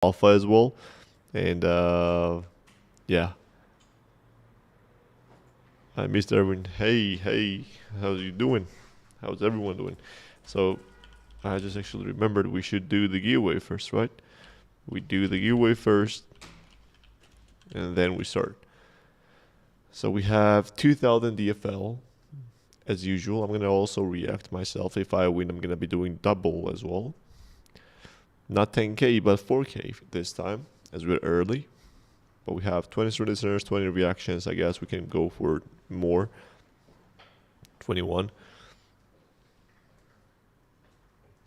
alpha as well. And yeah, I missed Erwin. Hey, how's you doing? How's everyone doing? So I just actually remembered we should do the giveaway first, right? We do the giveaway first, and then we start. So we have 2,000 DFL as usual. I'm gonna also react myself. If I win, I'm gonna be doing double as well. Not 10k, but 4k this time, as we're early. But we have 20 listeners, 20 reactions. I guess we can go for more. 21.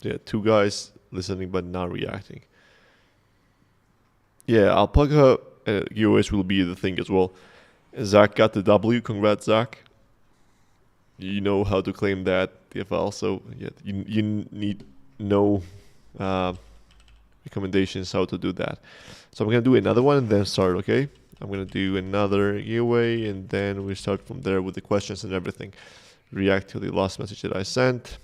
Yeah, 2 guys listening but not reacting. Yeah, Alpaca giveaways will be the thing as well. Zach got the W. Congrats, Zach. You know how to claim that DFL. So yeah, you need no recommendations how to do that. So I'm gonna do another one and then start. Okay, I'm gonna do another giveaway and then we start from there with the questions and everything. React to the last message that I sent,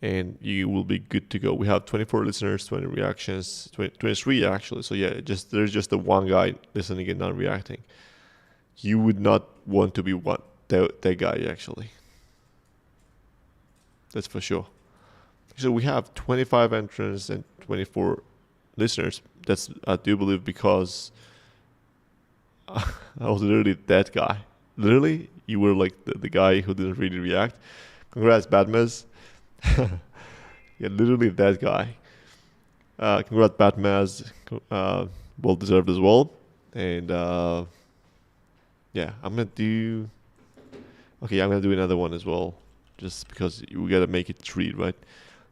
and you will be good to go. We have 24 listeners, 20 reactions, 23 actually. So yeah, there's just the one guy listening and not reacting. You would not want to be that guy actually. That's for sure. So we have 25 entrants and 24 listeners. That's, I do believe, because I was literally that guy. Literally, you were like the guy who didn't really react. Congrats, Batmaz. Yeah, literally that guy. Congrats, Batmaz. Well deserved as well. And yeah, I'm gonna do another one as well, just because we gotta make it 3, right?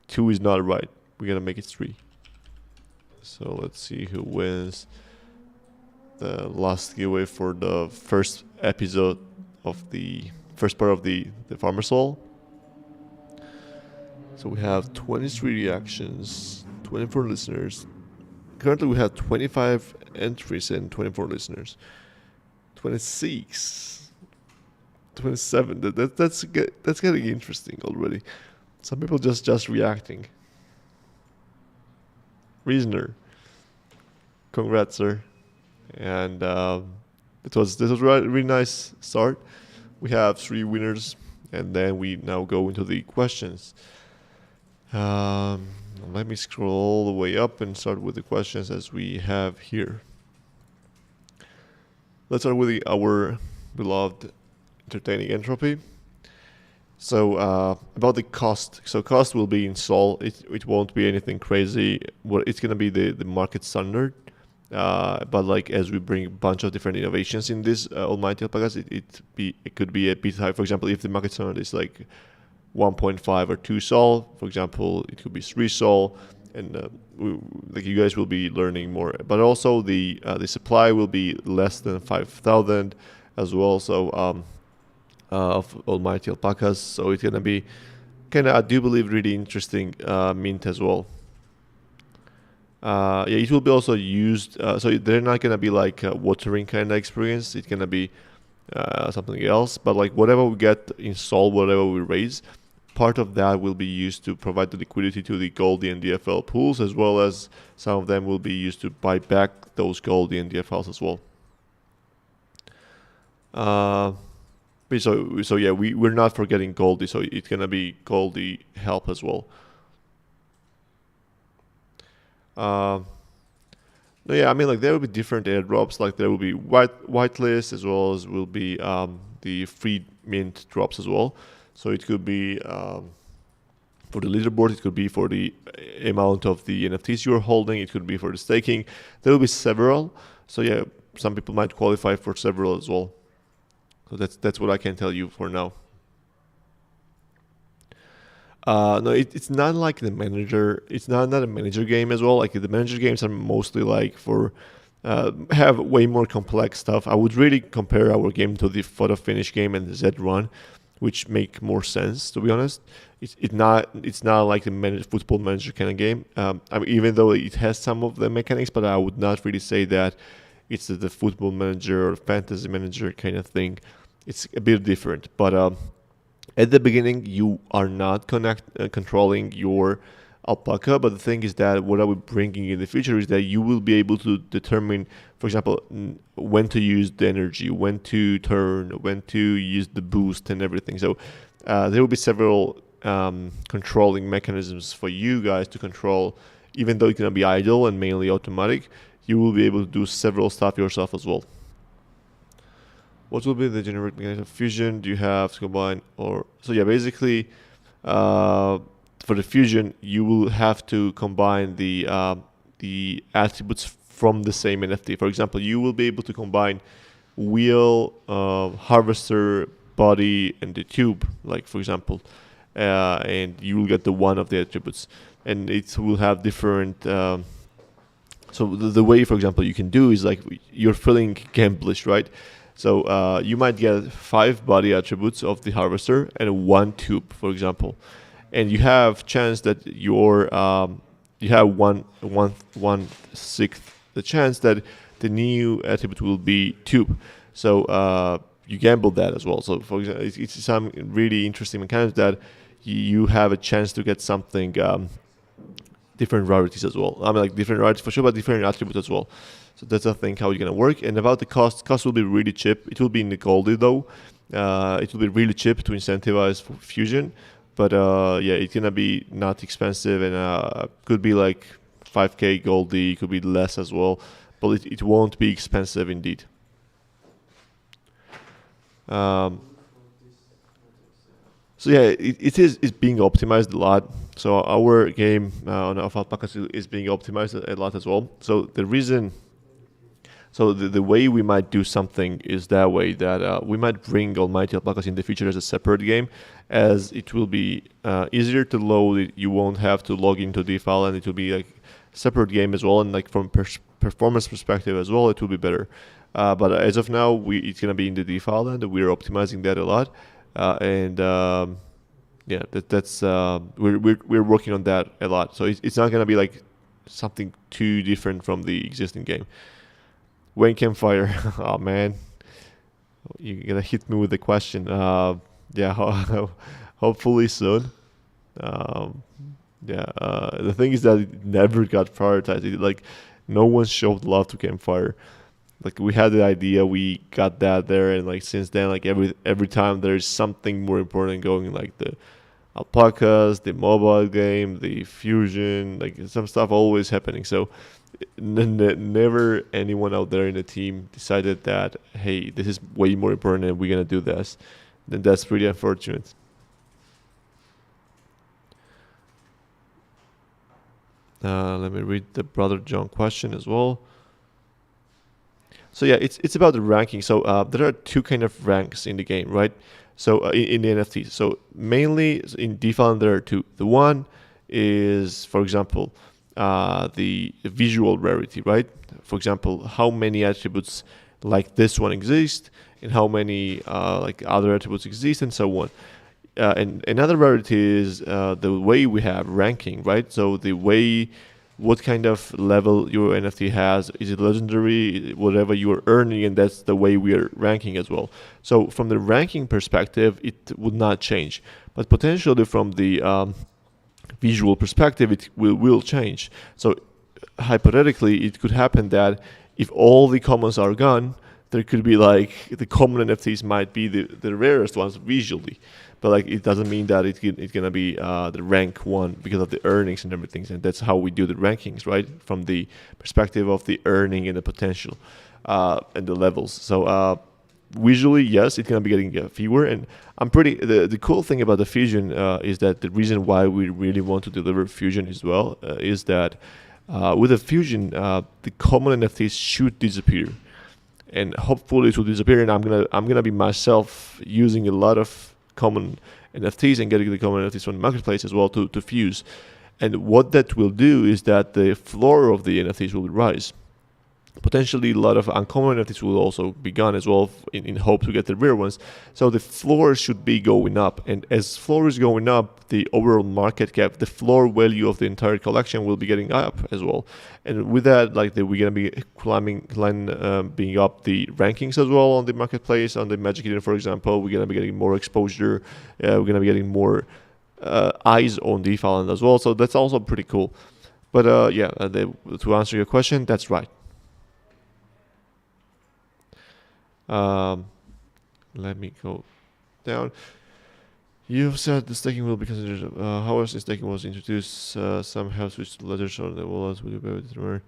2 is not right. We gotta make it 3. So let's see who wins the last giveaway for the first episode of the first part of the Farmer Soul. So we have 23 reactions, 24 listeners. Currently we have 25 entries and 24 listeners. 26, 27. That's getting interesting already. Some people just reacting. Reasoner, congrats, sir. And this was really nice start. We have 3 winners, and then we now go into the questions. Let me scroll all the way up and start with the questions as we have here. Let's start with our beloved entertaining Entropy. So about the cost. So cost will be in Sol. It won't be anything crazy. It's gonna be the market standard. But like as we bring a bunch of different innovations in this almighty alpacas, it could be a bit high. For example, if the market standard is like 1.5 or 2 Sol, for example, it could be 3 Sol, and like you guys will be learning more. But also the supply will be less than 5,000 as well. So of almighty alpacas. So it's gonna be kind of, I do believe, really interesting mint as well. Yeah, it will be also used. So they're not gonna be like a watering kind of experience. It's gonna be something else. But like whatever we get installed, whatever we raise, part of that will be used to provide the liquidity to the Goldie and DFL pools, as well as some of them will be used to buy back those Goldie and DFLs as well. So yeah, we're not forgetting Goldie, so it's gonna be Goldie help as well. No, yeah, I mean, like there will be different airdrops. Like there will be whitelist, as well as will be the free mint drops as well. So it could be for the leaderboard, it could be for the amount of the NFTs you're holding, it could be for the staking. There will be several. So yeah, some people might qualify for several as well. So that's what I can tell you for now. No, it's not like the manager. It's not a manager game as well. Like the manager games are mostly like for have way more complex stuff. I would really compare our game to the photo finish game and the Z run, which make more sense, to be honest. It's not like the football manager kind of game. I mean, even though it has some of the mechanics, but I would not really say that it's the football manager or fantasy manager kind of thing. It's a bit different, but at the beginning you are not controlling your Alpaca. But the thing is that what I will bringing in the future is that you will be able to determine, for example, when to use the energy, when to turn, when to use the boost and everything. So there will be several controlling mechanisms for you guys to control. Even though it's going to be idle and mainly automatic, you will be able to do several stuff yourself as well. What will be the generic mechanism of fusion? Do you have to combine or so? Yeah, basically, for the fusion, you will have to combine the attributes from the same NFT. For example, you will be able to combine wheel, harvester, body, and the tube. Like for example, and you will get the one of the attributes, and it will have different. So the way, for example, you can do is like you're feeling gamblish, right? So you might get 5 body attributes of the harvester and 1 tube, for example, and you have chance that you have one sixth the chance that the new attribute will be tube. So you gamble that as well. So for example, it's some really interesting mechanics that you have a chance to get something different rarities as well. I mean, like different rarities for sure, but different attributes as well. So that's, I think, how it's going to work. And about the cost will be really cheap. It will be in the Goldie, though. It will be really cheap to incentivize for fusion. But yeah, it's going to be not expensive, and could be like 5K Goldie, could be less as well. But it won't be expensive indeed. So yeah, it's being optimized a lot. So our game on Alpaca is being optimized a lot as well. So the reason... So the way we might do something is that way, that we might bring Almighty Alpacas in the future as a separate game, as it will be easier to load. You won't have to log into DeFi, and it will be like a separate game as well. And like from performance perspective as well, it will be better. But as of now, it's gonna be in the DeFi land. We're optimizing that a lot, yeah, that's we're working on that a lot. So it's not gonna be like something too different from the existing game. When Campfire? Oh man, you're gonna hit me with the question. Yeah, hopefully soon. Yeah, the thing is that it never got prioritized. Like no one showed love to Campfire. Like we had the idea, we got that there, and like since then, like every time there's something more important going, like the alpacas, the mobile game, the fusion, like some stuff always happening. So never anyone out there in the team decided that, hey, this is way more important and we're gonna do this. Then that's pretty unfortunate. Let me read the Brother John question as well. So yeah, it's about the ranking. So there are 2 kind of ranks in the game, right? So in the NFTs. So mainly in DeFi there are 2. The one is, for example, the visual rarity, right? For example, how many attributes like this one exist, and how many like other attributes exist, and so on. And another rarity is the way we have ranking, right? So the way, what kind of level your NFT has, is it legendary, whatever you are earning, and that's the way we are ranking as well. So from the ranking perspective, it would not change, but potentially from the visual perspective, it will change. So hypothetically, it could happen that if all the commons are gone, there could be like the common NFTs might be the rarest ones visually, but like it doesn't mean that it's gonna be the rank 1 because of the earnings and everything. And that's how we do the rankings, right? From the perspective of the earning and the potential and the levels. So visually, yes, it's gonna be getting fewer. And I'm pretty. The cool thing about the fusion is that the reason why we really want to deliver fusion as well is that with the fusion, the common NFTs should disappear, and hopefully it will disappear. And I'm gonna be myself using a lot of common NFTs and getting the common NFTs from the marketplace as well to fuse. And what that will do is that the floor of the NFTs will rise. Potentially a lot of uncommon NFTs will also be gone as well in hope to get the rare ones. So the floor should be going up, and as floor is going up, the overall market cap, the floor value of the entire collection will be getting up as well. And with that, like we're gonna be being up the rankings as well on the marketplace, on the Magic Eden, for example. We're gonna be getting more exposure. We're gonna be getting more eyes on DeFi Land as well. So that's also pretty cool. But to answer your question, that's right. Let me go down. You've said the staking will be considered. However, since staking was introduced, some have switched to ledgers or the wallets. Will you be able to remember?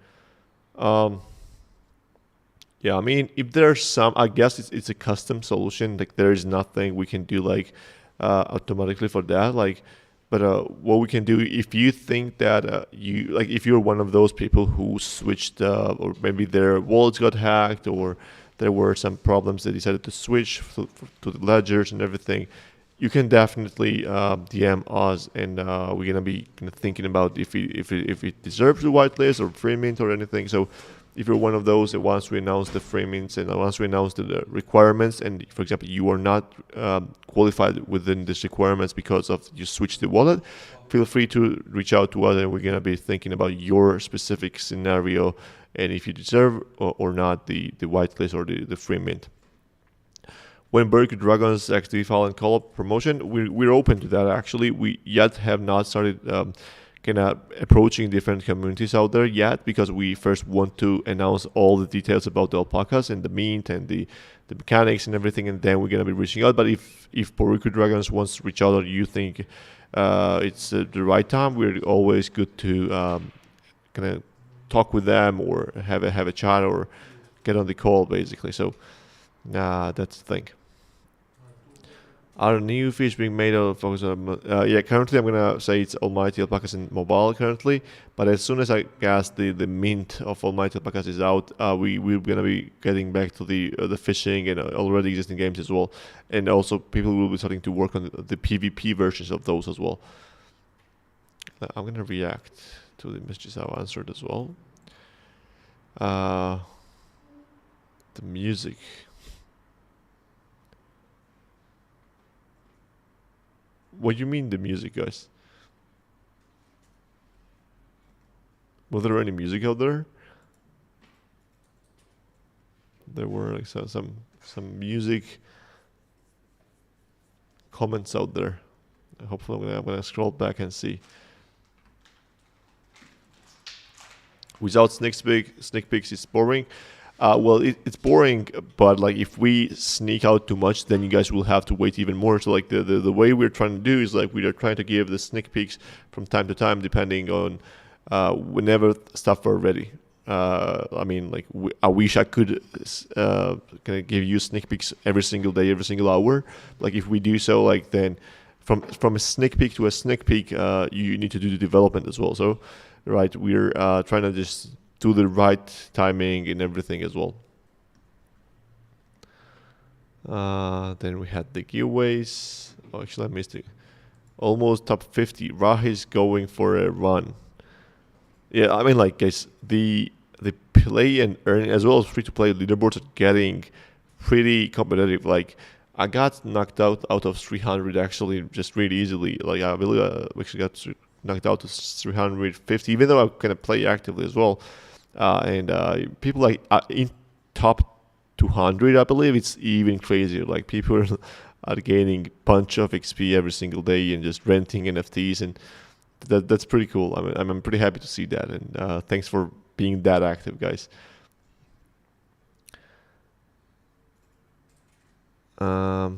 Yeah, I mean, if there's some, I guess it's a custom solution. Like there is nothing we can do like automatically for that. Like, but what we can do, if you think that if you're one of those people who switched, or maybe their wallets got hacked, or there were some problems, they decided to switch to the ledgers and everything, you can definitely DM us, and we're gonna be kind of thinking about if it deserves the whitelist or free mint or anything. So if you're one of those, and once we announce the free mints and once we announce the requirements, and for example you are not qualified within these requirements because of you switched the wallet, feel free to reach out to us, and we're gonna be thinking about your specific scenario and if you deserve or not the whitelist or the free mint. When Berkeley Dragons actually file and call up promotion, we're open to that. Actually, we yet have not started kind of approaching different communities out there yet, because we first want to announce all the details about the alpacas and the mint and the mechanics and everything, and then we're gonna be reaching out. But if Berkeley Dragons wants to reach out, or you think it's the right time, we're always good to kind of talk with them or have a chat or get on the call, basically. So that's the thing. Are new fish being made out of focus on? Yeah, currently I'm gonna say it's Almighty Alpacas in mobile currently, but as soon as I guess the mint of Almighty Alpacas is out, we're gonna be getting back to the fishing and already existing games as well, and also people will be starting to work on the PvP versions of those as well. I'm gonna react to the messages I've answered as well. The music. What do you mean the music, guys? Was there any music out there? There were like some music comments out there. Hopefully I'm gonna scroll back and see. Without sneak peeks, it's boring. Well, it's boring, but like if we sneak out too much, then you guys will have to wait even more. So like the way we're trying to do is like we are trying to give the sneak peeks from time to time, depending on whenever stuff are ready. I mean, like I wish I could kind of give you sneak peeks every single day, every single hour. Like if we do so, like then from a sneak peek to a sneak peek, you need to do the development as well. So right, we're trying to just do the right timing and everything as well. Then we had the giveaways. Oh, actually, I missed it. Almost top 50. Rahi's going for a run. Yeah, I mean, like, guys, the play and earn as well as free-to-play leaderboards are getting pretty competitive. Like, I got knocked out of 300 actually just really easily. Like, I believe I actually got knocked out to 350, even though I kind of play actively as well. And people like in top 200, I believe it's even crazier. Like people are gaining a bunch of XP every single day and just renting NFTs, and that's pretty cool. I mean, I'm pretty happy to see that, and thanks for being that active, guys. How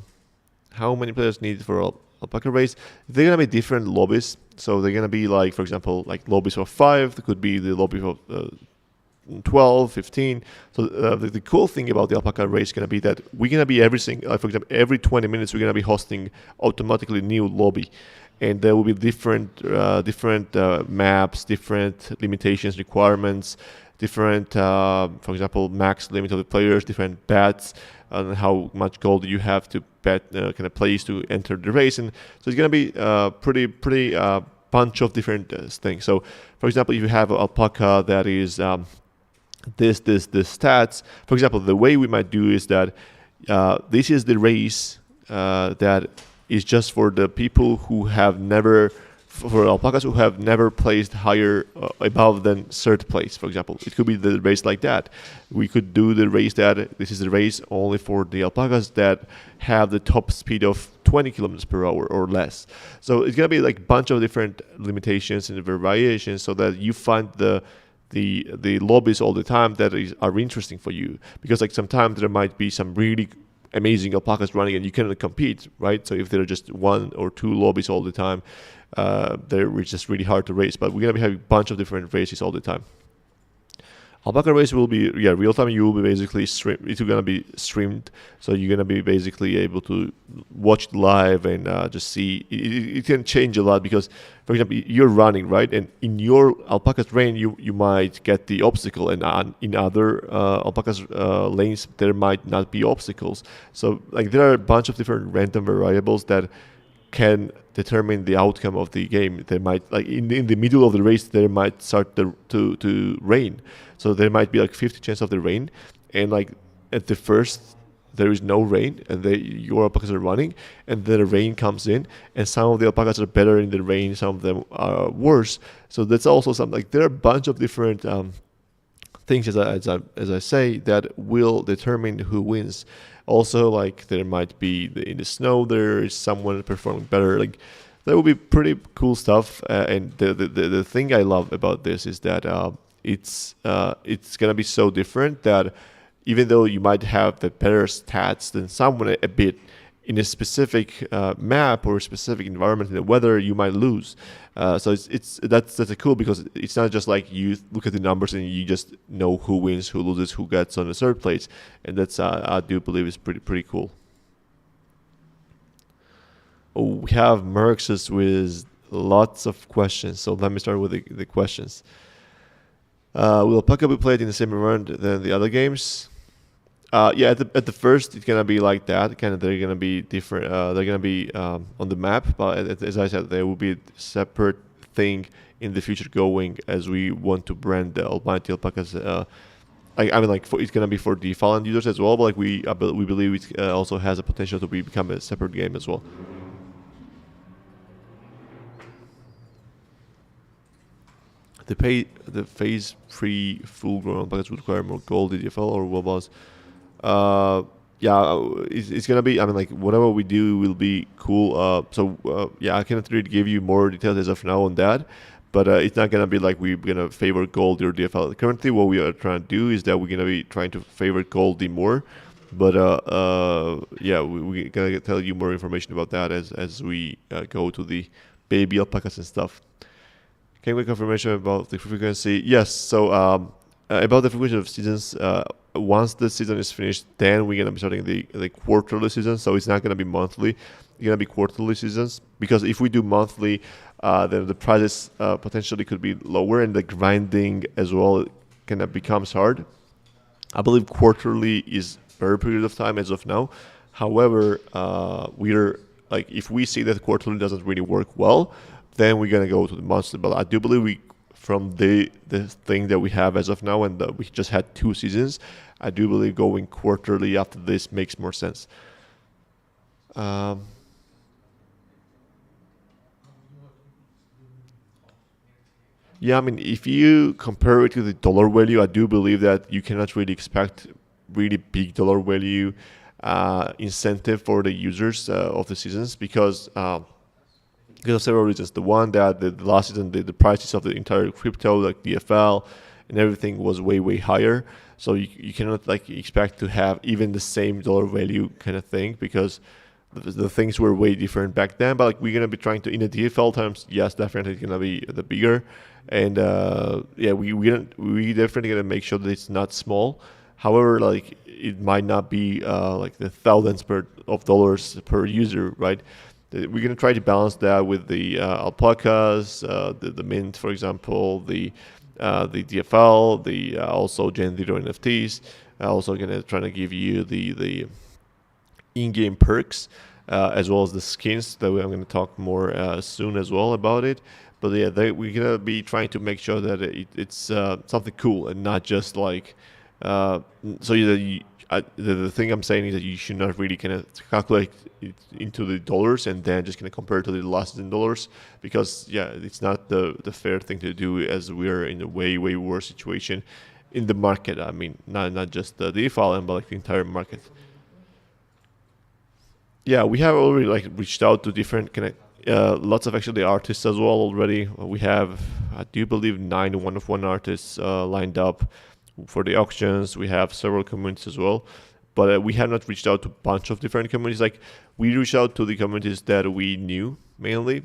many players needed for Alpaca Race? They're gonna be different lobbies. So they're gonna be like, for example, like lobbies of 5. There could be the lobby of 12, 15. So the cool thing about the Alpaca Race is going to be that we're going to be for example, every 20 minutes we're going to be hosting automatically new lobby, and there will be different maps, different limitations, requirements, different, for example, max limit of the players, different bets, and how much gold you have to bet, kind of place to enter the race, and so it's going to be pretty bunch of different things. So, for example, if you have an alpaca that is this stats, for example, the way we might do is that this is the race that is just for the people who have never, for alpacas who have never placed higher above than third place, for example. It could be the race like that. We could do the race that this is the race only for the alpacas that have the top speed of 20 kilometers per hour or less. So it's gonna be like a bunch of different limitations and variations, so that you find the lobbies all the time that are interesting for you. Because like sometimes there might be some really amazing alpacas running and you cannot compete, right? So if there are just one or two lobbies all the time, they're just really hard to race. But we're gonna be having a bunch of different races all the time. Alpaca Race will be real time. You will be basically it's gonna be streamed, so you're gonna be basically able to watch it live and just see. It can change a lot because, for example, you're running, right, and in your alpaca's lane you might get the obstacle, and in other alpaca's lanes there might not be obstacles. So like there are a bunch of different random variables that can determine the outcome of the game. They might, like in the middle of the race, there might start to rain. So there might be like 50 chance of the rain, and like at the first there is no rain, and your alpacas are running, and then the rain comes in, and some of the alpacas are better in the rain, some of them are worse. So that's also something, like there are a bunch of different things, as I say, that will determine who wins. Also, like there might be in the snow there is someone performing better. Like that would be pretty cool stuff. And the thing I love about this is that it's gonna be so different that even though you might have the better stats than someone a bit in a specific map or a specific environment in the weather, you might lose. So that's cool, because it's not just like you look at the numbers and you just know who wins, who loses, who gets on the third place, and that's I do believe is pretty cool. Oh, we have Merxus with lots of questions, so let me start with the questions. Will Alpaca be played in the same environment than the other games? Yeah, at the first it's gonna be like that. Kind of, they're gonna be different. They're gonna be on the map, but as I said, there will be a separate thing in the future going, as we want to brand the Almighty Alpacas. I mean, like it's gonna be for the Fallen users as well, but like we believe it also has a potential to become a separate game as well. The phase 3 full-grown alpacas would require more gold DFL or wobbles. Yeah, it's gonna be, I mean, like whatever we do will be cool. Yeah, I cannot really give you more details as of now on that, but it's not gonna be like we're gonna favor gold or DFL. Currently, what we are trying to do is that we're gonna be trying to favor gold more, but yeah, we're gonna tell you more information about that as we go to the baby alpacas and stuff. Can we confirmation about the frequency? Yes. So about the frequency of seasons, once the season is finished, then we're gonna be starting the quarterly season. So it's not gonna be monthly; it's gonna be quarterly seasons. Because if we do monthly, then the prices potentially could be lower, and the grinding as well kind of becomes hard. I believe quarterly is a better period of time as of now. However, we're like, if we see that quarterly doesn't really work well, then we're gonna go to the monthly. But I do believe from the thing that we have as of now, and we just had 2 seasons, I do believe going quarterly after this makes more sense. Yeah, I mean, if you compare it to the dollar value, I do believe that you cannot really expect really big dollar value incentive for the users of the seasons, because of several reasons. The one, that the last season, the prices of the entire crypto, like DFL and everything, was way higher. So you cannot like expect to have even the same dollar value kind of thing, because the things were way different back then. But like we're gonna be trying to, in the DFL terms, yes, definitely it's gonna be the bigger, and yeah, we definitely gonna make sure that it's not small. However, like it might not be like the thousands of dollars per user, right? We're going to try to balance that with the alpacas, the mint, for example, the DFL, the also Gen 0 NFTs. Also going to try to give you the in-game perks, as well as the skins that I'm going to talk more soon as well about it. But yeah, we're going to be trying to make sure that it's something cool and not just like the thing I'm saying is that you should not really kind of calculate it into the dollars and then just kind of compare it to the losses in dollars, because yeah, it's not the fair thing to do, as we're in a way worse situation in the market. I mean, not just the DeFi, but like the entire market. Yeah, we have already like reached out to different kind of lots of actually artists as well already. We have, I do believe, 9 one-of-one artists lined up for the auctions. We have several communities as well, but we have not reached out to a bunch of different communities. Like we reached out to the communities that we knew mainly,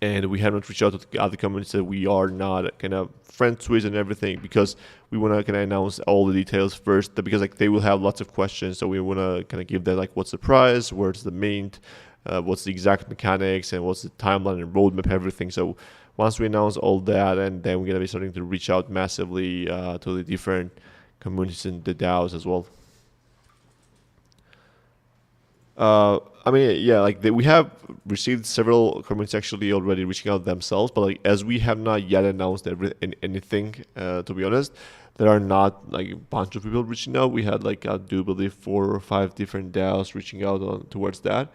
and we haven't reached out to the other communities that we are not kind of friends with and everything, because we want to kind of announce all the details first, because like they will have lots of questions, so we want to kind of give them like what's the price, where's the mint, what's the exact mechanics, and what's the timeline and roadmap, everything. So once we announce all that, and then we're gonna be starting to reach out massively to the different communities and the DAOs as well. I mean, yeah, like we have received several comments actually already reaching out themselves, but like as we have not yet announced anything, to be honest, there are not like a bunch of people reaching out. We had like I do believe 4 or 5 different DAOs reaching out towards that,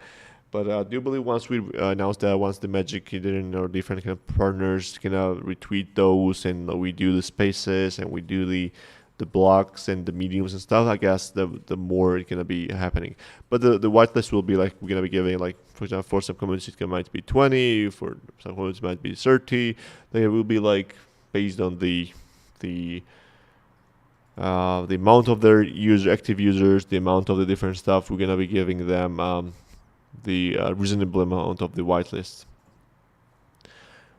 but I do believe once we announce that, once the Magic Hidden or different kind of partners kind of retweet those, and we do the spaces and we do the blocks and the mediums and stuff, I guess the more it's gonna be happening. But the whitelist will be like we're gonna be giving like, for example, for some communities it might be 20, for some communities it might be 30. Then it will be like based on the the amount of their active users, the amount of the different stuff. We're gonna be giving them the reasonable amount of the whitelist.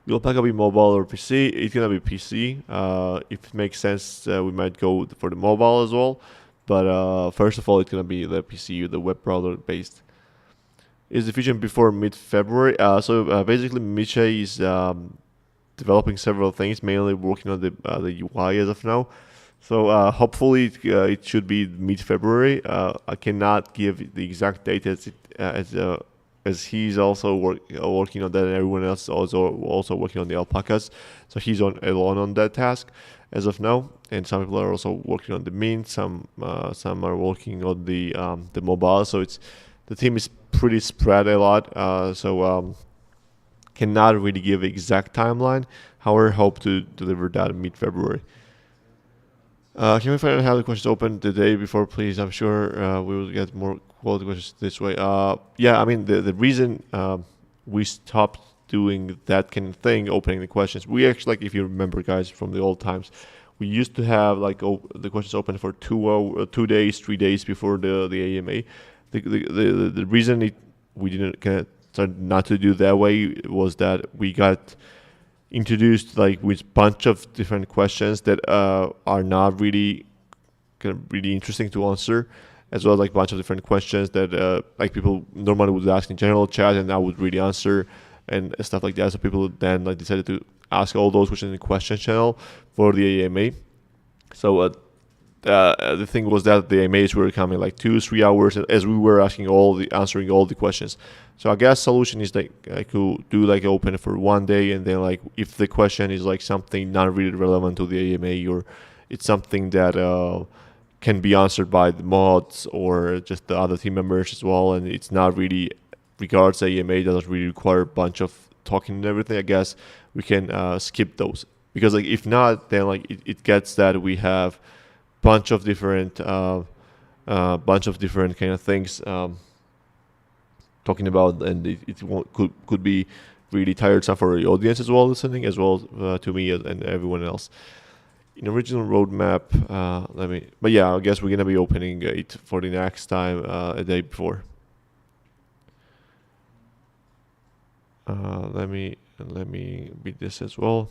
Will Alpaca be mobile or PC? It's gonna be PC. If it makes sense, we might go for the mobile as well. But first of all, it's gonna be the PC, the web browser based. Is the fusion before mid-February? So basically, Miche is developing several things, mainly working on the UI as of now. So hopefully it should be mid-February. I cannot give the exact date as he's also working on that, and everyone else is also working on the alpacas. So he's alone on that task as of now. And some people are also working on the mint. Some are working on the mobile. So the team is pretty spread a lot. So cannot really give exact timeline. However, hope to deliver that mid-February. Can we find out how the questions open the day before, please? I'm sure we will get more quality questions this way. Yeah, I mean, the reason we stopped doing that kind of thing, opening the questions, we actually, like, if you remember, guys, from the old times, we used to have like the questions open for 2 days, 3 days before the AMA. The reason we didn't kind of start not to do that way was that we got introduced like with bunch of different questions that are not really kind of really interesting to answer, as well as like a bunch of different questions that like people normally would ask in general chat and I would really answer and stuff like that. So people then like decided to ask all those questions in the question channel for the AMA. So the thing was that the AMAs were coming like 2-3 hours as we were answering all the questions. So I guess solution is like I could do like open for 1 day, and then like if the question is like something not really relevant to the AMA, or it's something that can be answered by the mods or just the other team members as well, and it's not really regards AMA, doesn't really require a bunch of talking and everything, I guess we can skip those. Because like if not, then like it gets that we have bunch of different kind of things talking about, and could be really tiresome for the audience as well listening, as well to me and everyone else. In original roadmap, but yeah, I guess we're gonna be opening it for the next time a day before. Let me beat this as well.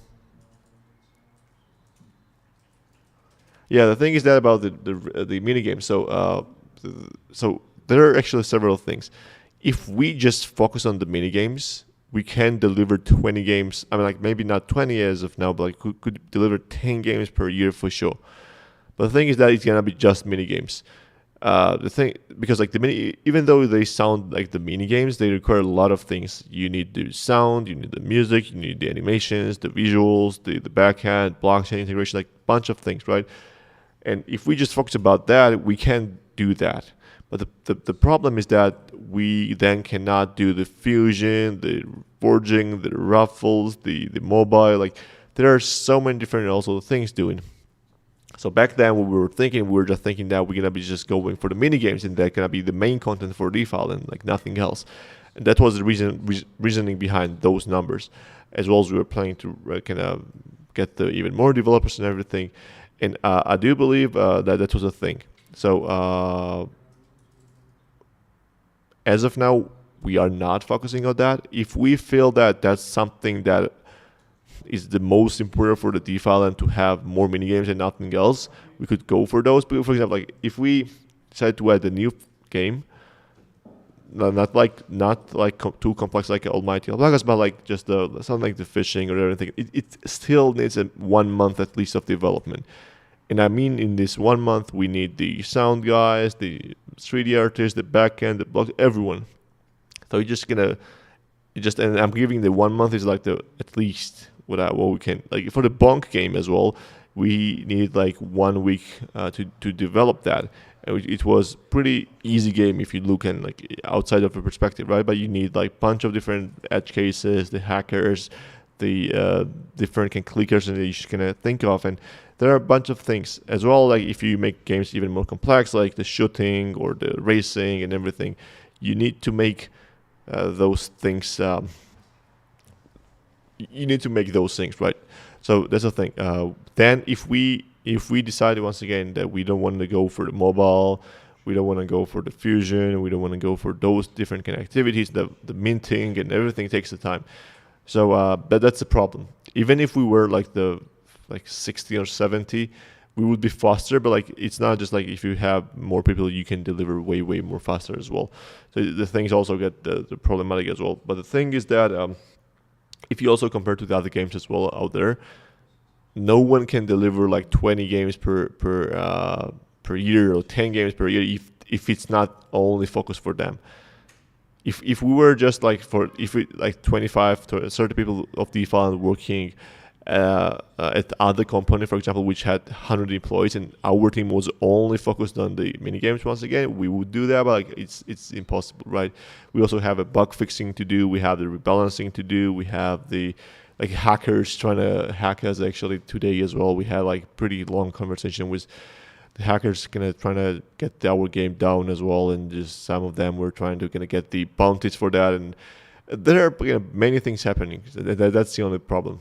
Yeah, the thing is that about the mini game. So there are actually several things. If we just focus on the mini games, we can deliver 20 games. I mean, like maybe not 20 as of now, but like could deliver 10 games per year for sure. But the thing is that it's gonna be just mini games. The thing, because like even though they sound like the mini games, they require a lot of things. You need the sound, you need the music, you need the animations, the visuals, the backend, blockchain integration, like a bunch of things, right? And if we just focus about that, we can do that. But the problem is that we then cannot do the fusion, the forging, the ruffles, the mobile. Like there are so many different also things doing. So back then, when we were thinking, we were just thinking that we're gonna be just going for the mini games, and that's gonna be the main content for DeFi and like nothing else. And that was the reasoning behind those numbers, as well as we were planning to kind of get the even more developers and everything. And I do believe that was a thing. So as of now, we are not focusing on that. If we feel that that's something that is the most important for the DeFi land to have more mini games and nothing else, we could go for those. But for example, like if we decide to add a new game, not too complex like Almighty Alpacas, but like just something like the fishing or everything, it still needs a 1 month at least of development. And I mean, in this 1 month, we need the sound guys, the 3D artists, the backend, the blog, everyone. So and I'm giving the 1 month is like the at least what we can, like for the bonk game as well. We need like 1 week to develop that. It was pretty easy game if you look and like outside of the perspective, right? But you need like bunch of different edge cases, the hackers, the different clickers, and you should kind of think of. And there are a bunch of things as well. Like if you make games even more complex, like the shooting or the racing and everything, you need to make those things. You need to make those things, right? So that's the thing. Then if we decide once again that we don't want to go for the mobile, we don't want to go for the fusion, we don't want to go for those different kind of activities, the minting and everything takes the time. So that's the problem. Even if we were like 60 or 70, we would be faster, but like it's not just like if you have more people, you can deliver way more faster as well. So the things also get the problematic as well. But the thing is that if you also compare to the other games as well out there, no one can deliver like 20 games per year or 10 games per year if it's not only focused for them. If we were just like 25 to 30 people of DeFi working at other company, for example, which had 100 employees, and our team was only focused on the mini games, once again, we would do that, but like it's impossible, right? We also have a bug fixing to do, we have the rebalancing to do, we have the like hackers trying to hack us. Actually today as well, we had like pretty long conversation with the hackers trying to get our game down as well, and just some of them were trying to get the bounties for that, and there are many things happening. That's the only problem.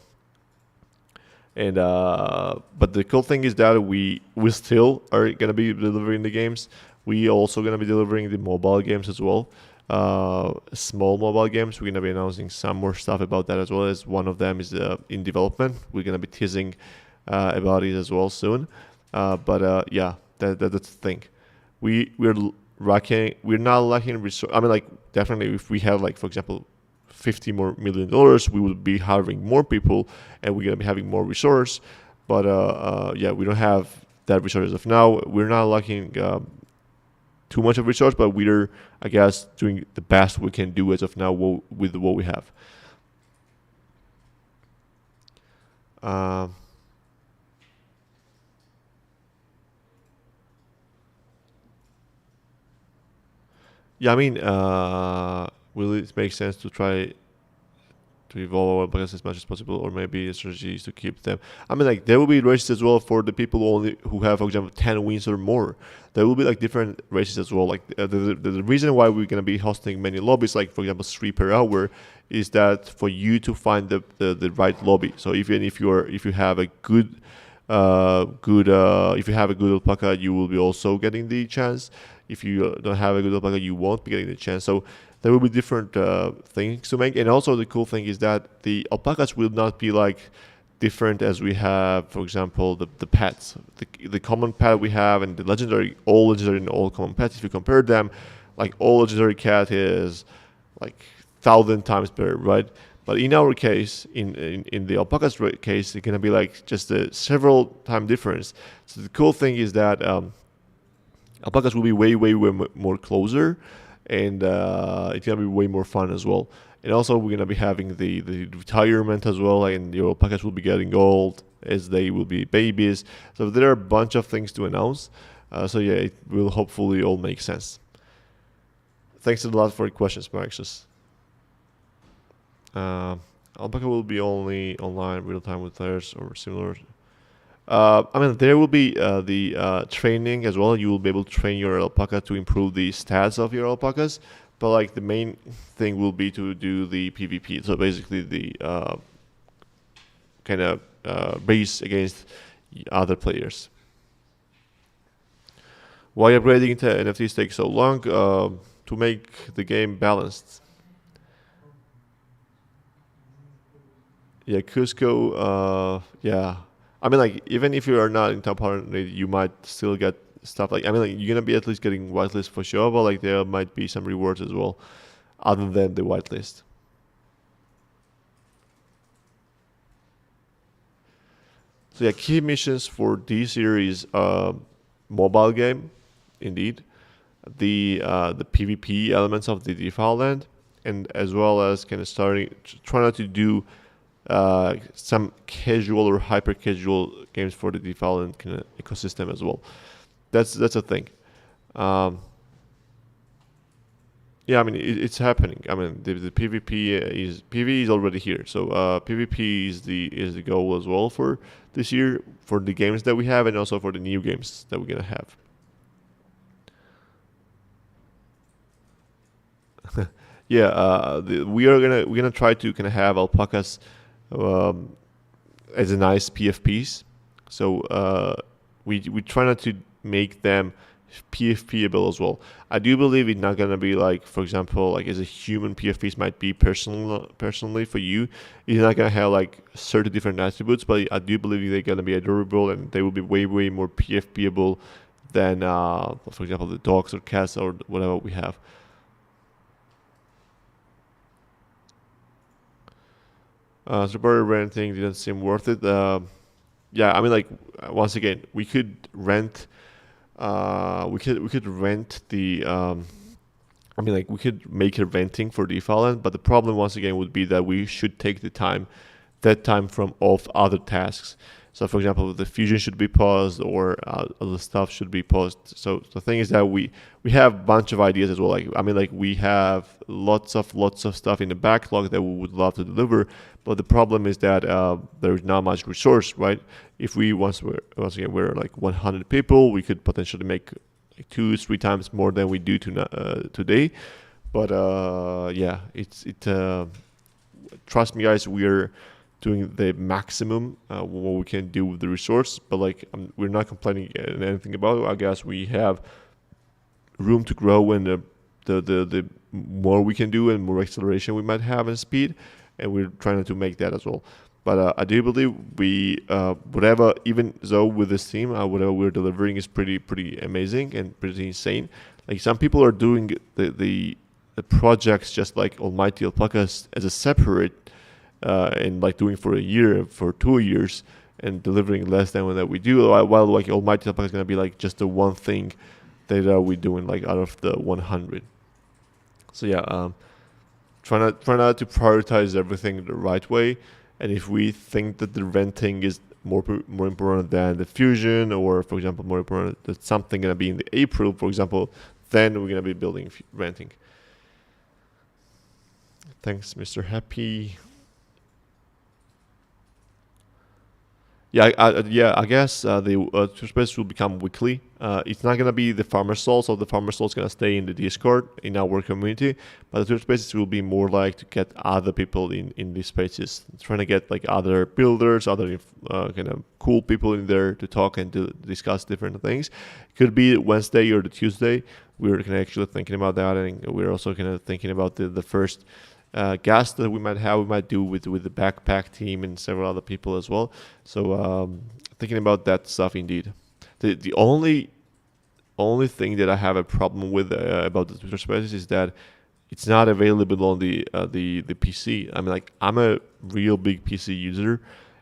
And but the cool thing is that we still are gonna be delivering the games. We also gonna be delivering the mobile games as well. Small mobile games. We're gonna be announcing some more stuff about that, as well as one of them is in development. We're gonna be teasing about it as well soon. But yeah, that's the thing. We're not lacking resource. I mean, like definitely, if we have like, for example, $50 more million, we would be hiring more people, and we're gonna be having more resource. But yeah, we don't have that resource as of now. We're not lacking too much of resource, but we're, I guess, doing the best we can do as of now with what we have. Yeah, I mean, will it make sense to try to evolve our players as much as possible, or maybe a strategy is to keep them? I mean, like there will be races as well for the people only who have, for example, 10 wins or more. There will be like different races as well. Like the reason why we're gonna be hosting many lobbies, like for example 3 per hour, is that for you to find the right lobby. So even if you have a good if you have a good alpaca, you will be also getting the chance. If you don't have a good alpaca, you won't be getting the chance. So there will be different things to make. And also the cool thing is that the alpacas will not be like different as we have, for example, the pets. The common pet we have and the legendary, all legendary and all common pets, if you compare them, like all legendary cat is like 1,000 times better, right? But in our case, in the alpaca's case, it's going to be like just a several time difference. So the cool thing is that alpacas will be way more closer, and it's going to be way more fun as well. And also we're going to be having the retirement as well, and the alpacas will be getting old as they will be babies. So there are a bunch of things to announce. So yeah, it will hopefully all make sense. Thanks a lot for your questions, Marxus. Alpaca will be only online real time with players or similar. I mean, there will be the training as well. You will be able to train your alpaca to improve the stats of your alpacas. But like the main thing will be to do the PvP. So basically the kind of race against other players. Why upgrading to NFTs takes so long? To make the game balanced. Yeah, Cusco. Yeah, I mean, like even if you are not in top 100, you might still get stuff. Like I mean, like you're gonna be at least getting whitelist for sure, but like there might be some rewards as well, other than the whitelist. So yeah, key missions for this series, mobile game, indeed, the PvP elements of the DeFi land, and as well as kind of trying not to do some casual or hyper casual games for the DeFi land kind of ecosystem as well. That's a thing. Um, yeah, I mean it's happening. I mean the PvP is PvE is already here. So PvP is the goal as well for this year for the games that we have and also for the new games that we're gonna have. Yeah, we're gonna try to kind of have alpacas um, as a nice PFPs. So we try not to make them PFPable as well. I do believe it's not gonna be like, for example, like as a human PFPs might be personally for you. It's not gonna have like certain different attributes, but I do believe they're gonna be adorable and they will be way more PFPable than, for example, the dogs or cats or whatever we have. Super renting didn't seem worth it. Yeah, I mean, like once again, we could rent the. I mean, like we could make it renting for DeFi land, but the problem once again would be that we should take that time from off other tasks. So, for example, the fusion should be paused or other stuff should be paused. So the thing is that we have a bunch of ideas as well. Like I mean, like we have lots of stuff in the backlog that we would love to deliver, but the problem is that there's not much resource, right? If we once again we're like 100 people, we could potentially make like 2-3 times more than we do today. But yeah, trust me, guys, we're doing the maximum what we can do with the resource. But like we're not complaining anything about it. I guess we have room to grow, and the more we can do and more acceleration we might have and speed, and we're trying to make that as well. But I do believe whatever, even though with this team, whatever we're delivering is pretty amazing and pretty insane. Like some people are doing the projects just like Almighty Alpacas as a separate and like doing for a year, for 2 years, and delivering less than that we do. While like Almighty Alpaca is gonna be like just the one thing that we doing like out of the 100. So yeah, try not to prioritize everything the right way. And if we think that the renting is more important than the fusion, or for example more important that something gonna be in the April, for example, then we're gonna be building renting. Thanks, Mr. Happy. Yeah, I guess the Twitter Space will become weekly. It's not gonna be the farmer stall, so the farmer stall is gonna stay in the Discord in our community. But the Twitter Spaces will be more like to get other people in these spaces, trying to get like other builders, other kind of cool people in there to talk and to discuss different things. Could be Wednesday or the Tuesday. We're kind of actually thinking about that, and we're also kind of thinking about the first guests that we might do with the backpack team and several other people as well. So thinking about that stuff indeed. The only thing that I have a problem with about the Twitter Spaces is that it's not available on the PC. I mean, like I'm a real big PC user,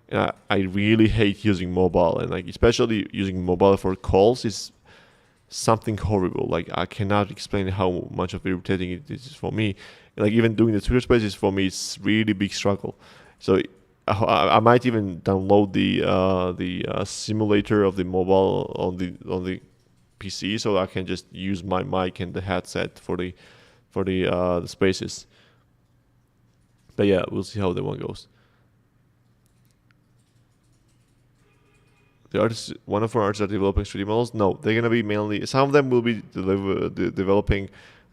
and I really hate using mobile, and like especially using mobile for calls is something horrible. Like I cannot explain how much of irritating it is for me. Like even doing the Twitter Spaces for me, it's really big struggle. So I might even download the simulator of the mobile on the PC, so I can just use my mic and the headset for the Spaces. But yeah, we'll see how that one goes. the artists, one of our artists are developing 3D models. No, they're gonna be mainly. Some of them will be developing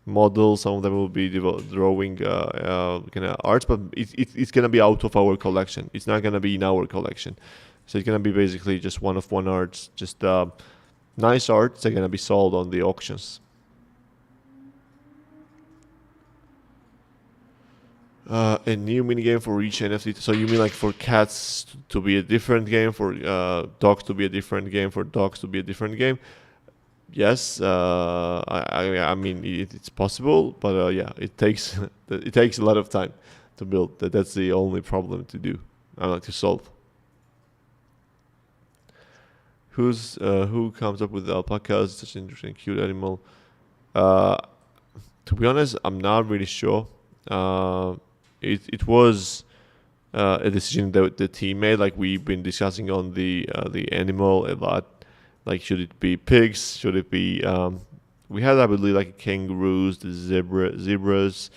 models. Some of them will be drawing kind of arts, but it's gonna be out of our collection. It's not gonna be in our collection. So it's gonna be basically just one of one arts, just nice arts. They're gonna be sold on the auctions. A new minigame for each NFT. So you mean like for cats to be a different game, for dogs to be a different game, for dogs to be a different game? Yes, I mean it's possible, but yeah, it takes it takes a lot of time to build. That's the only problem to do, to solve. Who comes up with alpacas? Such an interesting, cute animal. Uh, to be honest, I'm not really sure. It was a decision that the team made. Like we've been discussing on the animal a lot. Like should it be pigs? Should it be? We had I believe like kangaroos, the zebras,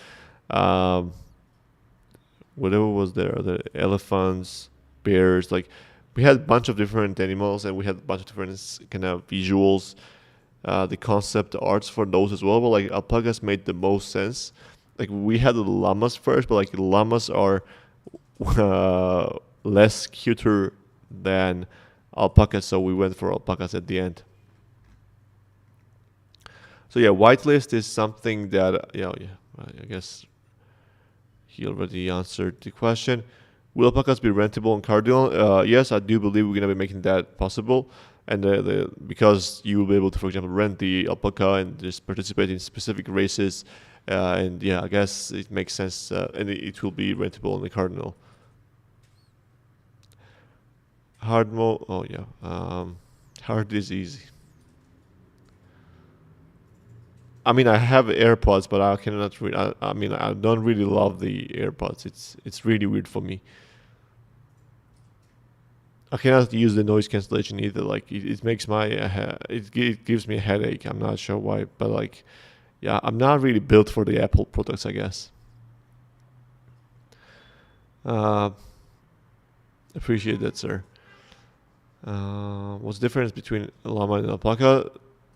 whatever was there, the elephants, bears. Like we had a bunch of different animals and we had a bunch of different kind of visuals. The concept arts for those as well, but like alpacas made the most sense. Like we had the llamas first, but like the llamas are less cuter than alpacas, so we went for alpacas at the end. So yeah, whitelist is something that I guess he already answered the question. Will alpacas be rentable on Cardinal? Yes, I do believe we're gonna be making that possible, and because you will be able to, for example, rent the alpaca and just participate in specific races. And yeah, I guess it makes sense, and it will be rentable on the Cardinal. Hard mode, oh yeah, hard is easy. I mean, I have AirPods, but I cannot read. I mean, I don't really love the AirPods. It's really weird for me. I cannot use the noise cancellation either. Like it makes my it gives me a headache. I'm not sure why, but like yeah, I'm not really built for the Apple products, I guess. Uh, Appreciate that, sir. What's the difference between llama and alpaca?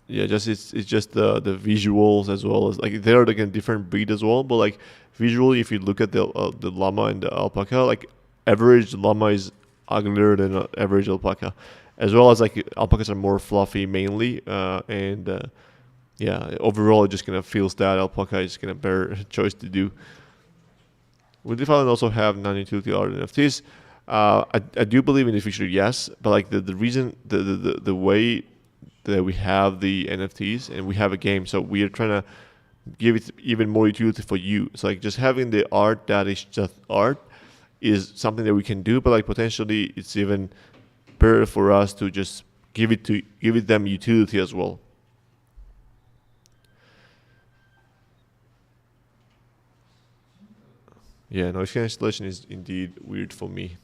Yeah, just it's just the visuals as well as like they're like a different breed as well. But like visually, if you look at the llama and the alpaca, like average llama is uglier than average alpaca, as well as like alpacas are more fluffy mainly, and yeah, overall it just kind of feels that alpaca is kind of better choice to do. We definitely also have non-utility art NFTs. I do believe in the future, yes, but like the reason the way that we have the NFTs and we have a game, so we are trying to give it even more utility for you. So like just having the art that is just art is something that we can do, but like potentially it's even better for us to just give it them utility as well. Yeah, noise cancellation is indeed weird for me.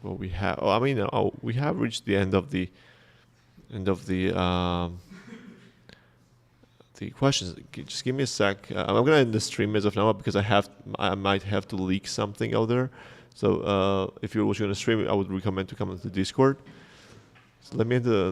Well, we have. Oh, I mean, we have reached the end of the questions. Just give me a sec. I'm gonna end the stream as of now because I might have to leak something out there. So if you're watching on the stream, I would recommend to come into Discord. So let me end the